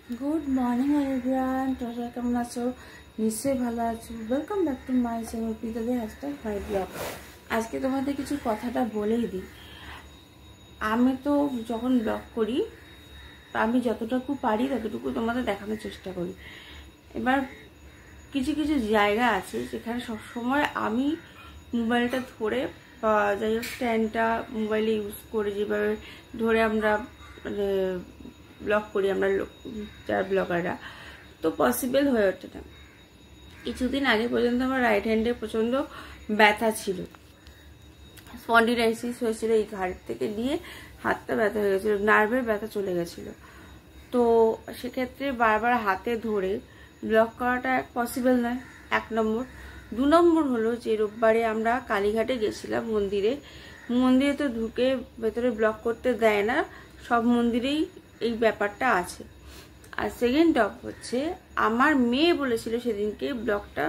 Good morning everyone, তোমরা কেমন আছো? নিশ্চয়ই ভালো আছো। Welcome back to my channel পিতাদের #5 ব্লগ। আজকে তোমাদের কিছু কথাটা বলেই দিই। আমি তো যখন ব্লগ করি আমি যতটুকু পারি ততটুকু তোমাদের দেখানোর চেষ্টা করি। এবার কিছু কিছু জায়গা আছে যেখানে সবসময় আমি মোবাইলটা ধরে বা যাই হোক স্ট্যান্ডটা মোবাইলে ইউজ করে যেভাবে ধরে আমরা মানে ব্লগ করি আমরা যারা ব্লগাররা, তো পসিবল হয়ে ওঠে না। কিছুদিন আগে পর্যন্ত আমার রাইট হ্যান্ডে প্রচণ্ড ব্যথা ছিল, স্পন্ডিলাইসিস হয়েছিল। এই ঘাড় থেকে নিয়ে হাতটা ব্যথা হয়ে গেছিলো, নার্ভের ব্যথা চলে গেছিলো। তো সেক্ষেত্রে বারবার হাতে ধরে ব্লগ করাটা পসিবল নয়, 1 নম্বর। 2 নম্বর হলো যে রোববারে আমরা কালীঘাটে গেছিলাম মন্দিরে তো ঢুকে ভেতরে ব্লগ করতে দেয় না, সব মন্দিরেই এই ব্যাপারটা আছে। আর সেকেন্ড টপ হচ্ছে আমার মেয়ে বলেছিল সেদিনকে ব্লগটা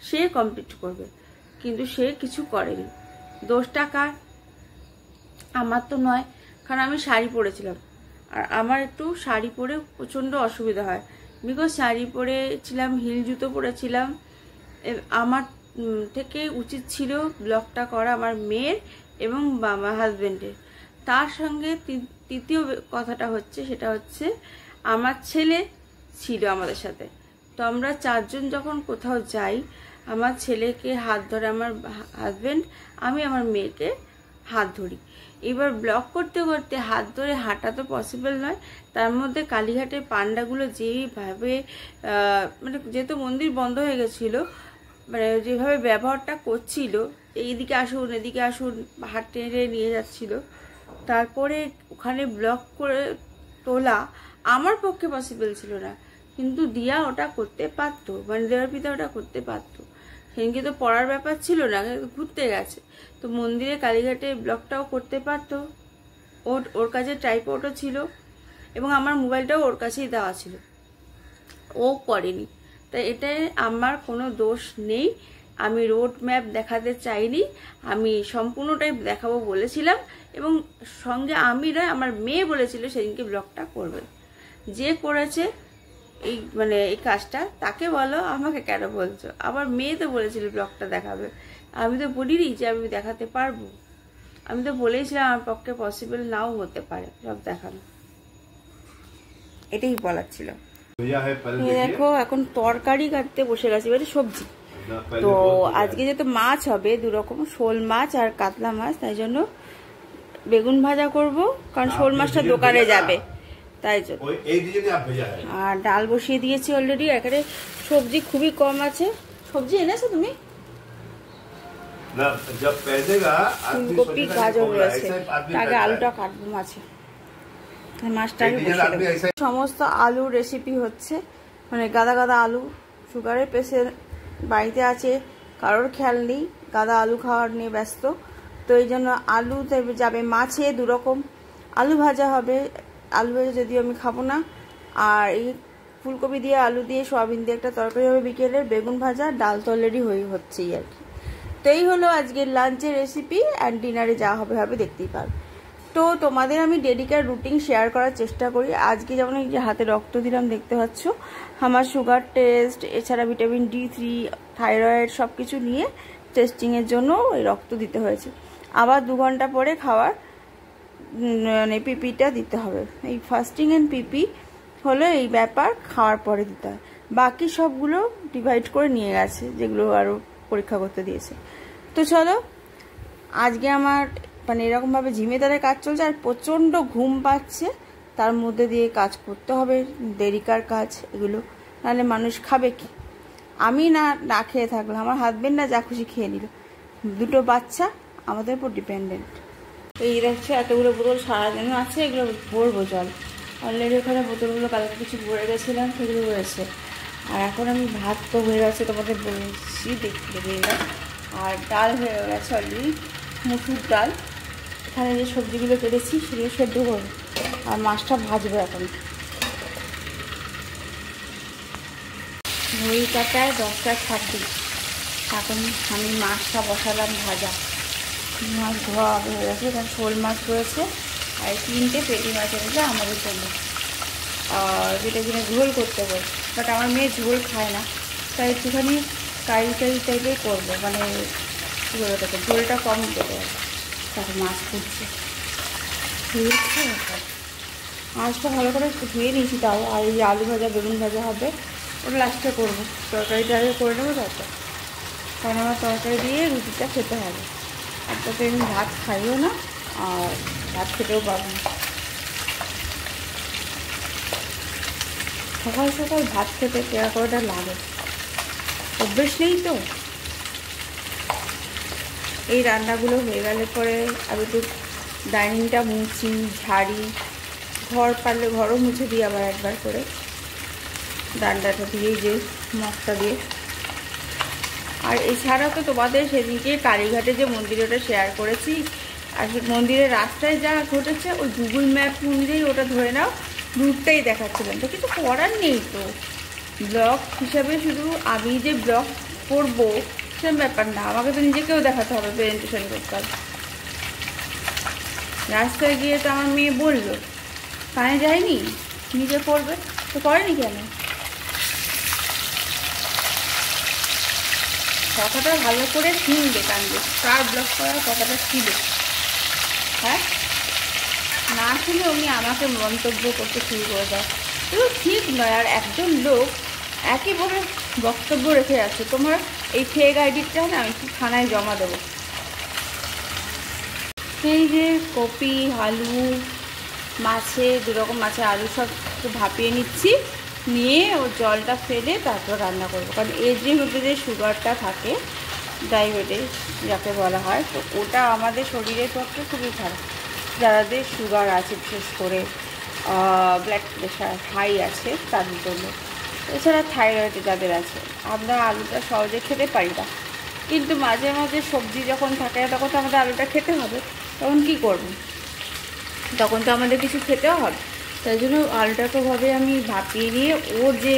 সে কমপ্লিট করবে, কিন্তু সে কিছু করেনি। দোষটা কার? আমার তো নয়, কারণ আমি শাড়ি পরেছিলাম আর আমার একটু শাড়ি পরে প্রচণ্ড অসুবিধা হয়, বিকজ শাড়ি পরেছিলাম, হিল জুতো পরেছিলাম। আমার থেকে উচিত ছিল ব্লগটা করা আমার মেয়ের এবং আমার হাজবেন্ডের। তার সঙ্গে তৃতীয় কথাটা হচ্ছে সেটা হচ্ছে আমার ছেলে ছিল আমাদের সাথে। তো আমরা 4 জন যখন কোথাও যাই, আমার ছেলেকে হাত ধরে আমার হাজবেন্ড, আমি আমার মেয়েকে হাত ধরি। এবার ব্লগ করতে করতে হাত ধরে হাঁটা তো পসিবল নয়। তার মধ্যে কালীঘাটের পান্ডাগুলো যেভাবে মানে যেহেতু মন্দির বন্ধ হয়ে গেছিলো, মানে যেভাবে ব্যবহারটা করছিল, এইদিকে আসুন এদিকে আসুন হাত টেনে নিয়ে যাচ্ছিল, তারপরে ওখানে ব্লগ করে তোলা আমার পক্ষে পসিবল ছিল না। কিন্তু দিয়া ওটা করতে পারতো, মানে দেওয়ার পিতা ওটা করতে পারতো। সেদিনকে তো পড়ার ব্যাপার ছিল না, ঘুরতে গেছে, তো মন্দিরে কালীঘাটে ব্লগটাও করতে পারতো। ওর কাছে ট্রাইপডও ছিল এবং আমার মোবাইলটাও ওর কাছেই দেওয়া ছিল, ও করেনি। তাই এটাই আমার কোনো দোষ নেই। আমি রোড ম্যাপ দেখাতে চাইনি, আমি সম্পূর্ণটাই দেখাবো বলেছিলাম এবং সঙ্গে আমি নয় আমার মেয়ে বলেছিল সেদিনকে ব্লগটা করবে। যে করেছে এই মানে এই কাজটা তাকে বলো, আমাকে কেন বলছো? আমার মেয়ে তো বলেছিল ব্লগটা দেখাবে, আমি তো বলিনি যে আমি দেখাতে পারবো। আমি তো বলেইছিলাম আমার পক্ষে পসিবল নাও হতে পারে ব্লগ দেখানো, এটাই বলার ছিল। দেখো এখন তরকারি কাটতে বসে গেছি, মানে সবজি। তো আজকে যেহেতু মাছ হবে 2 রকম, শোল মাছ আর কাতলা মাছ, তাই জন্য বেগুন ভাজা করব, কারণ শোল মাছটা দোকানে যাবে তাই জন্য। আর ডাল বসিয়ে দিয়েছি অলরেডি। এখানে সবজি খুবই কম আছে। সবজি এনেছো তুমি? ফুলকপি গাজর রয়েছে, আগে আলুটা কাটবো মাছে, মাছটা সমস্ত আলুর রেসিপি হচ্ছে, মানে গাদা গাদা আলু। সুগারের পেশেন্ট বাড়িতে আছে, কারোর খেয়াল নেই, গাদা আলু খাওয়ার নিয়ে ব্যস্ত। তো এই জন্য আলু যাবে মাছে, 2 রকম আলু ভাজা হবে। আলু ভাজা যদিও আমি খাবো না। আর এই ফুলকপি দিয়ে আলু দিয়ে সয়াবিন দিয়ে একটা তরকারি হবে বিকেলের। বেগুন ভাজা, ডাল তো অলরেডি হচ্ছেই আর কি। তো এই হলো আজকের লাঞ্চের রেসিপি, অ্যান্ড ডিনারে যা হবে দেখতেই পারবে। তো তোমাদের আমি ডেডিকেট রুটিন শেয়ার করার চেষ্টা করি। আজকে যেমন এই যে হাতে রক্ত দিলাম দেখতে পাচ্ছ, আমার সুগার টেস্ট, এছাড়া ভিটামিন D3, থাইরয়েড সব কিছু নিয়ে টেস্টিংয়ের জন্য ওই রক্ত দিতে হয়েছে। আবার 2 ঘন্টা পরে খাওয়ার মানে পিপিটা দিতে হবে। এই ফাস্টিং অ্যান্ড পিপি হলো এই ব্যাপার, খাওয়ার পরে দিতে হয়। বাকি সবগুলো ডিভাইড করে নিয়ে গেছে, যেগুলো আরও পরীক্ষা করতে দিয়েছে। তো চলো, আজকে আমার মানে এরকমভাবে ঝিমেতারে কাজ চলছে আর প্রচণ্ড ঘুম পাচ্ছে, তার মধ্যে দিয়ে কাজ করতে হবে, দেরিকার কাজ এগুলো, নাহলে মানুষ খাবে কি? আমি না খেয়ে থাকলাম, আমার হাজবেন্ড না যা খুশি খেয়ে নিল, 2টো বাচ্চা আমাদের উপর ডিপেন্ডেন্ট। এই দেখছো এতগুলো বোতল সারাদিনও আছে, এগুলো ভরবো জল। অলরেডি ওখানে বোতলগুলো কালকে কিছু ভরে গেছিলাম, সেগুলো রয়েছে। আর এখন আমি ভাত তো হয়ে গেছে, তোমাদের বলেছি দেখতে না। আর ডাল হয়ে গেছে অলরেডি, মুসুর ডাল। এখানে যে সবজিগুলো কেটেছি সেগুলো সেদ্ধ করবো, আর মাছটা ভাজবো। এখন ঘড়ি কাটায় 10টা 26। এখন আমি মাছটা বসালাম ভাজা। মাছ ধোয়া হয়ে গেছে, এখানে শোল মাছ রয়েছে আর 3টে পেটি মাছ এনেছে আমাদের জন্য। যেটা কিনা ঝোল করতে পারে, বাট আমার মেয়ে ঝোল খায় না, তাই একটুখানি কারি টাইপের করবো, মানে কী বলবো তাকে, ঝোলটা কম দেবো। তারপর মাছ ফুটছে, মাছটা ভালো করে একটু ধুয়ে নিয়েছি তাও। আর এই আলু ভাজা বেগুন ভাজা হবে, ওটা লাস্টে করবো, তরকারিটা আগে করে নেবো তারপর, কারণ আমার তরকারি দিয়ে রুটিটা খেতে হবে। আর তাতে আমি ভাত খাইও না, আর ভাত খেতেও পারবো না। সকাল সকাল ভাত খেতে কেয়া করাটা লাগে, অভ্যেস নেই তো। এই রান্নাগুলো হয়ে গেলে পরে আমি একটু ডাইনিংটা মুছি, ঝাড়ি, ঘর পারলে ঘরও মুছে দিই আবার একবার করে, ডান্ডাটা দিয়ে, যে মগটা দিয়ে। আর এছাড়া তো তোমাদের সেদিনকে কালীঘাটে যে মন্দিরটা শেয়ার করেছি, আর সেই মন্দিরের রাস্তায় যা ঘটেছে ওই গুগল ম্যাপ অনুযায়ী ওটা ধরে নাও রুটটাই দেখাচ্ছিলাম, তো কিছু করার নেই তো। ব্লগ হিসাবে শুধু আমি যে ব্লগ করবো সেরকম ব্যাপার না, আমাকে তো নিজেকেও দেখাতে হবে, প্রেজেন্টেশন করতে হবে। রাস্তায় গিয়ে তো আমার মেয়ে বললো কানে যায়নি, নিজে করবে, তো করেনি কেন? কথাটা ভালো করে শুনবে, কানবে, কার ব্লগ করার কথাটা ছিল, হ্যাঁ, না শুনে উনি আমাকে মন্তব্য করতে শুরু করে দেয়, এগুলো ঠিক নয়। আর একজন লোক একইভাবে বক্তব্য রেখে আছে, তোমার এই ফেক আইডিটা না আমি একটু থানায় জমা দেবো। এই যে কপি, আলু, মাছে, দুরকম মাছের আলু সব একটু ভাপিয়ে নিচ্ছি, নিয়ে ও জলটা ফেলে তারপর রান্না করবো। কারণ এর যে মধ্যে যে সুগারটা থাকে, ডায়াবেটিস যাকে বলা হয়, তো ওটা আমাদের শরীরের পক্ষে খুবই খারাপ। যাদের সুগার আছে, বিশেষ করে ব্লাড প্রেশার হাই আছে তাদের জন্য, এছাড়া থাইরয়েড যাদের আছে, আমরা আলুটা সহজে খেতে পারি না, কিন্তু মাঝে মাঝে সবজি যখন থাকে তখন তো আমাদের আলুটা খেতে হবে, তখন কী করবো, তখন তো আমাদের কিছু খেতেও হবে। তাই জন্য আলুটাকে ভাবে আমি ভাপিয়ে নিয়ে ওর যে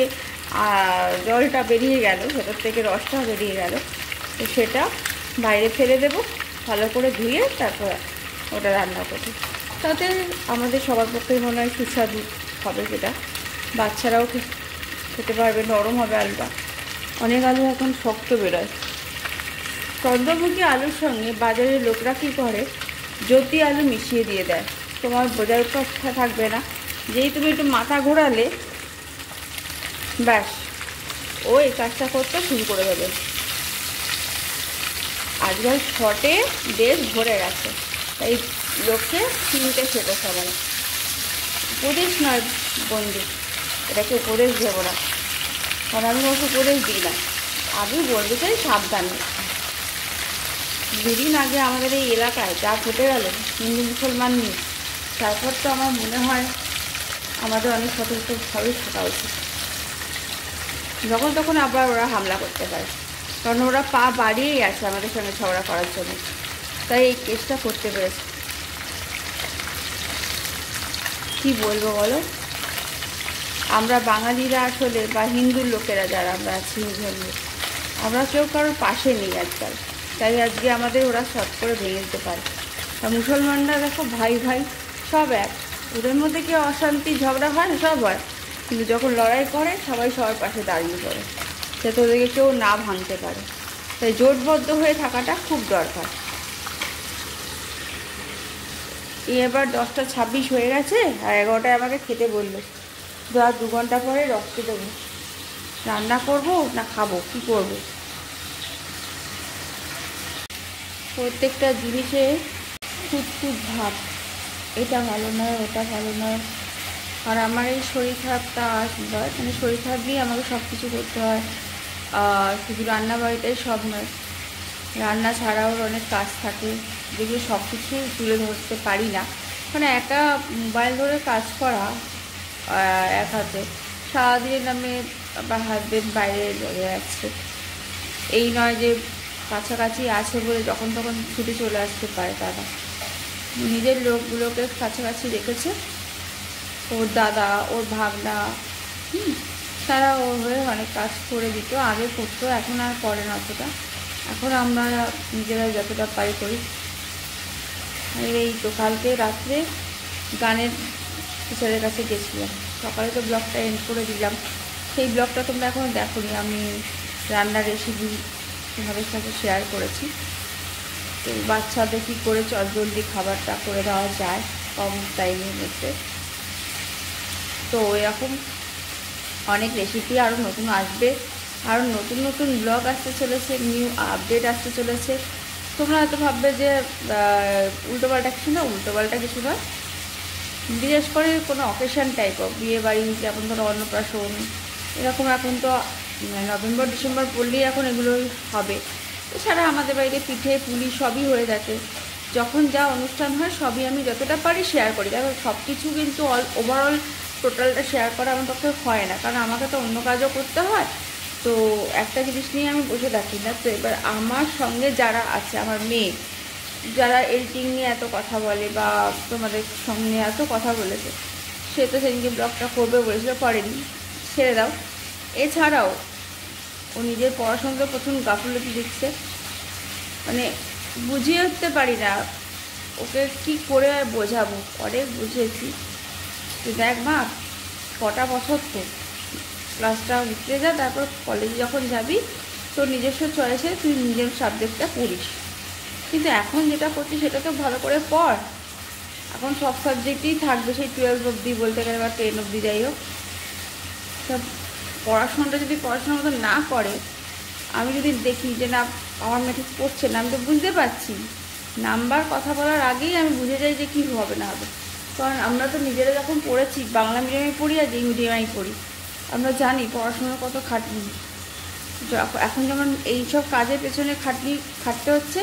জলটা বেরিয়ে গেল, ভেতর থেকে রসটা বেরিয়ে গেল, তো সেটা বাইরে ফেলে দেব, ভালো করে ধুয়ে তারপর ওটা রান্না করবো। তাতে আমাদের সবার পক্ষেই মনে হয় সুস্বাদু হবে, যেটা বাচ্চারাও খেতে পারবে, নরম হবে আলুটা। অনেক আলু এখন শক্ত বেরোয়। চন্দ্রমুখী আলুর সঙ্গে বাজারের লোকরা কী করে, জ্যোতি আলু মিশিয়ে দিয়ে দেয়, তোমার বোঝার কথা থাকবে না, যেই তুমি একটু মাথা ঘোরালে ব্যাস ও এই কাজটা করতে শুরু করে দেবে। আজকাল শর্টে দেশ ভরে গেছে, তাই লোককে চিনতে খেতে সবাই। উপদেশ নয় বন্ধু, এটাকে উপদেশ দেবো না, কারণ আমি ওকে উপদেশ দিই না, আমি বলতে চাই সাবধানে। দুদিন আগে আমাদের এই এলাকায় যা ঘটে গেল হিন্দু মুসলমান নিয়ে, তারপর তো আমার মনে হয় আমাদের অনেক সতর্কভাবে থাকা উচিত। যখন তখন আবার ওরা হামলা করতে পারে, কারণ ওরা পা বাড়িয়েই আসে আমাদের সঙ্গে ঝগড়া করার জন্য, তাই এই কেসটা করতে পেরেছে। কি বলবো বলো, আমরা বাঙালিরা আসলে, বা হিন্দুর লোকেরা যারা আমরা আছি হিন্দু, আমরা কেউ কারোর পাশে নেই আজকাল, তাই আজকে আমাদের ওরা শর্ট করে ভেঙে দিতে পারে। আর মুসলমানরা দেখো ভাই ভাই সব এক, ওদের মধ্যে কি অশান্তি ঝগড়া হয় না, সব হয়, কিন্তু যখন লড়াই করে সবাই সবার পাশে দাঁড়িয়ে পড়ে, যাতে ওদেরকে কেউ না ভাঙতে পারে। তাই জোটবদ্ধ হয়ে থাকাটা খুব দরকার। এবার 10টা 26 হয়ে গেছে, আর 11টায় আমাকে খেতে বললো, আর 2 ঘন্টা পরে রক্ত দেবো, রান্না করবো না খাবো, কী করবো। প্রত্যেকটা জিনিসে খুঁত ভাব, এটা ভালো নয়, ওটা ভালো নয়। আর আমার এই শরীর খারাপটা আসবার, মানে শরীর খারাপ দিয়ে আমাকে সব কিছু করতে হয়, শুধু রান্না বাড়িটাই সব নয়, রান্না ছাড়াও অনেক কাজ থাকে, যেগুলো সব কিছু তুলে ধরতে পারি না। মানে একা মোবাইল ধরে কাজ করা এক হাতে, সারাদিনের নামে আবার হাজবেন্ড বাইরে চলে যাচ্ছে, এই নয় যে কাছাকাছি আছে বলে যখন তখন ছুটে চলে আসতে পারে, তারা নিজের লোকগুলোকে কাছাকাছি রেখেছে, ওর দাদা, ওর ভাগনা, তারা ওর হয়ে অনেক কাজ করে দিত, আগে করতো, এখন আর করে না অতটা, এখন আমরা নিজেরা যতটা পারি করি। এই তো কালকে রাত্রে গানের টিচারের কাছে গেছিলাম, সকালে তো ব্লগটা এন্ড করে দিলাম, সেই ব্লগটা তোমরা এখনও দেখোনি। আমি রান্নার রেসিপি তোমাদের সাথে শেয়ার করেছি। তো বাচ্চাদের কী করে জলদি খাবারটা করে দেওয়া যায় কম টাইমের মধ্যে। তো এরকম অনেক রেসিপি আরও নতুন আসবে, আরও নতুন নতুন ব্লগ আসতে চলেছে, নিউ আপডেট আসতে চলেছে। তোমরা হয়তো ভাববে যে উল্টোপাল্টা কিছু না, উল্টোপাল্টা কিছু নয়। বিশেষ করে কোনো অকেশান টাইপ অফ বিয়ে বাড়ি, যেমন ধরো অন্নপ্রাশন, এরকম এখন তো নভেম্বর ডিসেম্বর পড়লেই এখন এগুলোই হবে। এছাড়া আমাদের বাড়িতে পিঠে পুলি সবই হয়ে থাকে। যখন যা অনুষ্ঠান হয় সবই আমি যতটা পারি শেয়ার করি। দেখো সব কিছু কিন্তু ওভারঅল টোটালটা শেয়ার করা আমার পক্ষে হয় না, কারণ আমাকে তো অন্য কাজও করতে হয়। তো একটা জিনিস নিয়ে আমি বসে থাকি না। তো এবার আমার সঙ্গে যারা আছে, আমার মেয়ে যারা এডিটিং নিয়ে এত কথা বলে বা তোমাদের সঙ্গে এত কথা বলেছে, সে তো সেদিনকে ব্লগটা করবে বলেছিল, করেনি, ছেড়ে দাও। এছাড়াও ও নিজের পড়াশোনাতে প্রথম গাফিলতি দিচ্ছে, মানে বুঝিয়ে উঠতে পারি না ওকে কি করে আর বোঝাবো। অনেক বুঝিয়েছি যে দেখ মা, কটা বছর তো ক্লাসটা উঠতে যা, তারপর কলেজে যখন যাবি তোর নিজস্ব চয়েসে তুই নিজের সাবজেক্টটা পড়িস, কিন্তু এখন যেটা করছিস সেটা তো ভালো করে পড়। এখন সব সাবজেক্টেই থাকবে, সেই 12 অবধি বলতে গেলে বা 10 অবধি, যাই হোক। সব পড়াশোনাটা যদি পড়াশোনার মতো না করে, আমি যদি দেখি যে না আমার মেয়ে ঠিক পড়ছে না, আমি তো বুঝতে পারছি, নাম্বার কথা বলার আগেই আমি বুঝে যাই যে কী হবে না হবে। কারণ আমরা তো নিজেরা যখন পড়েছি, বাংলা মিডিয়ামে পড়ি আর যেই মিডিয়ামেই পড়ি, আমরা জানি পড়াশোনার কত খাটনি। এখন যেমন এইসব কাজের পেছনে খাটতে হচ্ছে,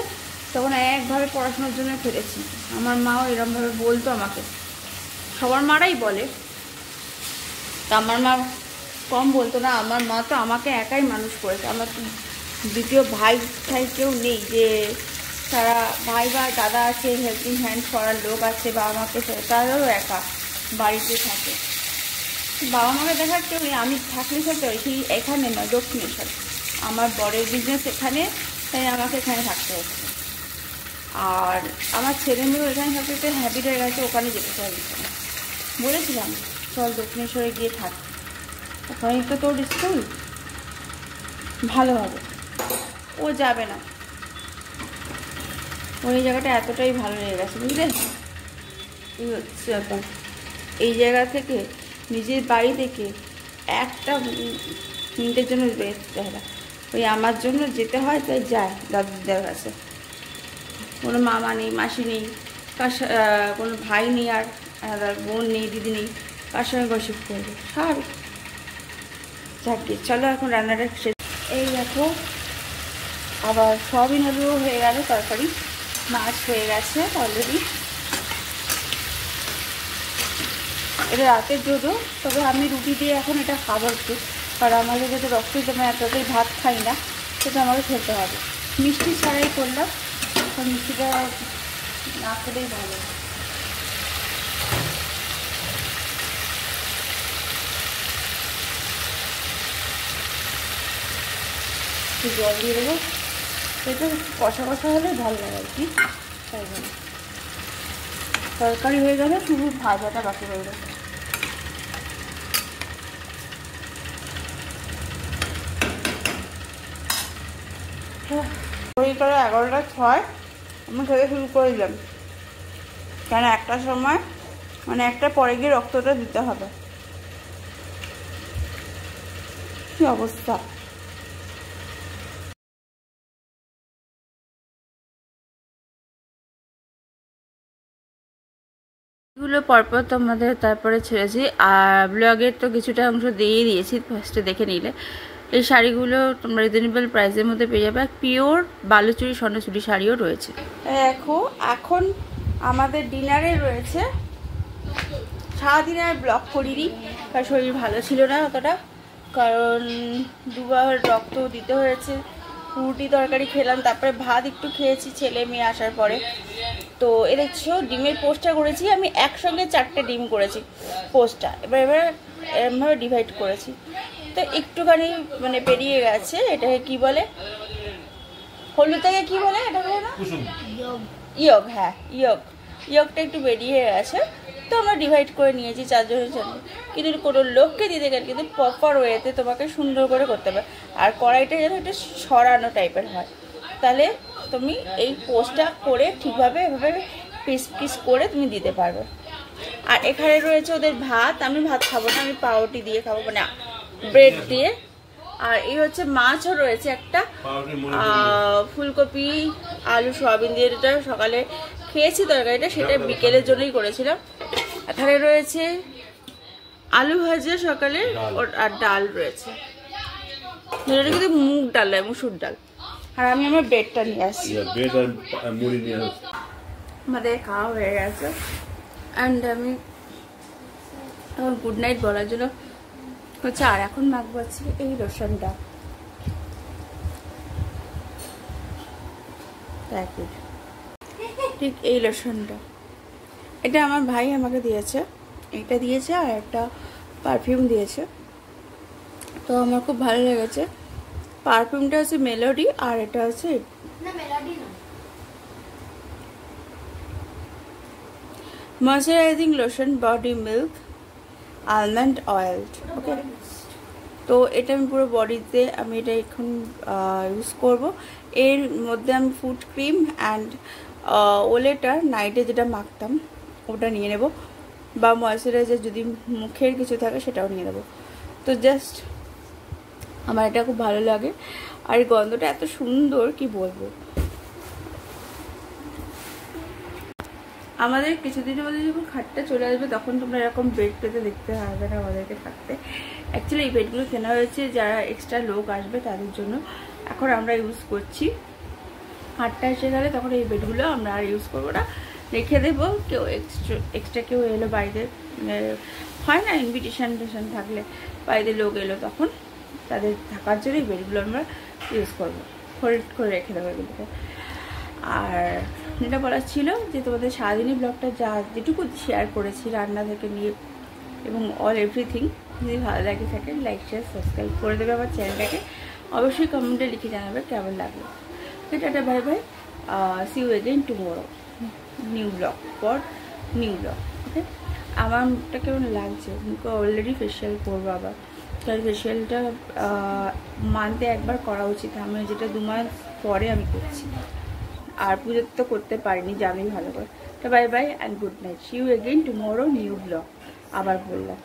তখন একভাবে পড়াশোনার জন্য ফেলেছি। আমার মাও এরকমভাবে বলতো আমাকে, সবার মারাই বলে, তা আমার মা কম বলতো না। আমার মা তো আমাকে একাই মানুষ করেছে, আমার তো দ্বিতীয় ভাই কেউ নেই যে তারা ভাই বা দাদা আছে, হেল্পিং হ্যান্ড করার লোক আছে, বা আমাকে তারাও একা বাড়িতে থাকে, বাবা মাকে দেখার কেউ নেই। আমি থাকলে থাকতে পারি, সেই এখানে নয়, দক্ষিণেশ্বর আমার বরের বিজনেস এখানে, তাই আমাকে এখানে থাকতে হচ্ছে। আর আমার ছেলে মেয়েও এখানে থাকতে হ্যাবিট হয়ে গেছে, ওখানে যেতে চাইছি না। বলেছিলাম চল দক্ষিণেশ্বরে গিয়ে থাক, ওখানেই তো তোর স্কুল, ভালো হবে। ও যাবে না, ওই জায়গাটা এতটাই ভালো লেগে গেছে, বুঝলে। এই হচ্ছে ব্যাপার, এই জায়গা থেকে নিজের বাড়ি থেকে একটা মিনিটের জন্য বেরোতে হয় না, ওই আমার জন্য যেতে হয়, তাই যায় দাদুদের কাছে। কোনো মামা নেই, মাসি নেই, কোনো ভাই নেই, আর বোন নেই, দিদি নেই, কার সঙ্গে গসিপ করবে, স্বাভাবিক। যাকে চলো এখন রান্নাটা শেষ। এই দেখো আবার সয়াবিন আলুও হয়ে গেল, তরকারি মাছ হয়ে গেছে অলরেডি। এটা রাতের জন্য, তবে আমি রুটি দিয়ে এখন এটা খাবার একটু, কারণ আমাদের যেহেতু রক্ত জমে এতটাই ভাত খাই না, সেটা আমাকে খেতে হবে। মিষ্টি ছাড়াই করলাম, মিষ্টিটা না খেলেই ভালো। একটু জল দিয়ে দেবো, এটা কষা কষা হলে ভালো লাগে আর কি, তাই জন্য। তরকারি হয়ে গেলে শুধু ভাজাটা বাকি রইল। ঘড়িটা 11টা 6 আমি খেতে শুরু করে দিলাম, কেন একটার সময় মানে একটা পরে গিয়ে রক্তটা দিতে হবে। কি অবস্থা। এগুলো পরপর তোমাদের তারপরে ছেড়েছি, আর ব্লগের তো কিছুটা অংশ দিয়ে দিয়েছি, ফার্স্টে দেখে নিলে। এই শাড়িগুলো তোমরা রিজনেবল প্রাইসের মধ্যে পেয়ে যাবে, পিওর বালুচুরি স্বর্ণচুরি শাড়িও রয়েছে। দেখো এখন আমাদের ডিনারে রয়েছে, সারাদিনে আর ব্লগ করিনি, কারণ শরীর ভালো ছিল না অতটা, কারণ দুবার রক্ত দিতে হয়েছে। রুটি তরকারি খেলাম, তারপরে ভাত একটু খেয়েছি ছেলে মেয়ে আসার পরে। তো এ দেখছো ডিমের পোস্টটা করেছি আমি, একসঙ্গে 4টে ডিম করেছি পোস্টটা, এবার এরমভাবে ডিভাইড করেছি। তো একটুখানি মানে বেরিয়ে গেছে, এটাকে কি বলে, হলুদ থেকে কি বলে এটা, বলে না ইয়গ, হ্যাঁ ইয়গটা একটু বেরিয়ে গেছে। তো আমরা ডিভাইড করে নিয়েছি 4 জনের জন্য, কিন্তু কোনো লোককে দিতে গেলে কিন্তু প্রপার ওয়েতে তোমাকে সুন্দর করে করতে হবে। আর কড়াইটা যেন একটা সরানো টাইপের হয়, তাহলে তুমি এই পোস্টটা করে ঠিকভাবে এভাবে পিস পিস করে তুমি দিতে পারবে। আর এখানে রয়েছে ওদের ভাত, আমি ভাত খাবো না, আমি পাউরুটি দিয়ে খাবো, মানে ব্রেড দিয়ে। আর এই হচ্ছে মাছও রয়েছে একটা, ফুলকপি আলু সয়াবিন দিয়ে, যেটা সকালে খেয়েছি তরকারিটা, সেটা বিকেলের জন্যই করেছিলাম। এখানে রয়েছে আলু ভাজা সকালে, আর ডাল রয়েছে, এটা কিন্তু মুগ ডাল নয়, মুসুর ডাল। আর আমি আমার ব্রেডটা নিয়ে আসছি, আমাদের খাওয়া হয়ে গেছে। অ্যান্ড আমি এখন গুড নাইট বলার জন্য হচ্ছে, আর এখন মাখবো আছে এই লোশনটা, ঠিক এই লোশনটা, এটা আমার ভাই আমাকে দিয়েছে, এটা দিয়েছে আর একটা পারফিউম দিয়েছে। তো আমার খুব ভালো লেগেছে, পারফিউমটা হচ্ছে মেলোডি আর এটা হচ্ছে moisturising lotion body milk almond oil. Okay, তো এটা আমি পুরো বডিতে আমি এটা এখন ইউজ করব। এর মধ্যে আমি ফুড ক্রিম অ্যান্ড ওলেটার নাইটে যেটা মাখতাম ওটা নিয়ে নেব, বা ময়শ্চারাইজার যদি মুখের কিছু থাকে সেটাও নিয়ে নেব। তো জাস্ট আমার এটা খুব ভালো লাগে, আর এই গন্ধটা এত সুন্দর কি বলবো। আমাদের কিছুদিনের মধ্যে যখন খাটটা চলে আসবে তখন তোমরা এরকম বেড পেতে দেখতে হবে না আমাদেরকে থাকতে। অ্যাকচুয়ালি এই বেডগুলো কেনা হয়েছে যারা এক্সট্রা লোক আসবে তাদের জন্য, এখন আমরা ইউজ করছি। খাটটা এসে গেলে তখন এই বেডগুলো আমরা আর ইউজ করবো না, রেখে দেবো। কেউ এক্সট্রা কেউ এলো বাইরে, হয় না ইনভিটেশন থাকলে বাইরে লোক এলো, তখন তাদের থাকার জন্য এই বেডগুলো আমরা ইউজ করবো, ফোল্ড করে রেখে দেবো এগুলোকে। আর যেটা বলার ছিল যে তোমাদের সারাদিনই ব্লগটা যেটুকু শেয়ার করেছি রান্না থেকে নিয়ে এবং অল এভরিথিং, যদি ভালো লাগে থাকে লাইক শেয়ার সাবস্ক্রাইব করে দেবে আমার চ্যানেলটাকে, অবশ্যই কমেন্টে লিখে জানাবে কেমন লাগলো। Tata bye bye, see you again tomorrow, new blog for new blog. Okay, আমার মুখটা কেমন লাগছে, মুখে অলরেডি ফেশিয়াল করবো আবার, তার ফেশিয়ালটা মান্থে একবার করা উচিত, আমি যেটা 2 মাস পরে আমি করছি, আর পুজোতে তো করতে পারিনি জানি ভালো করে। তো bye bye and good night, see you again tomorrow new blog. আবার বললাম।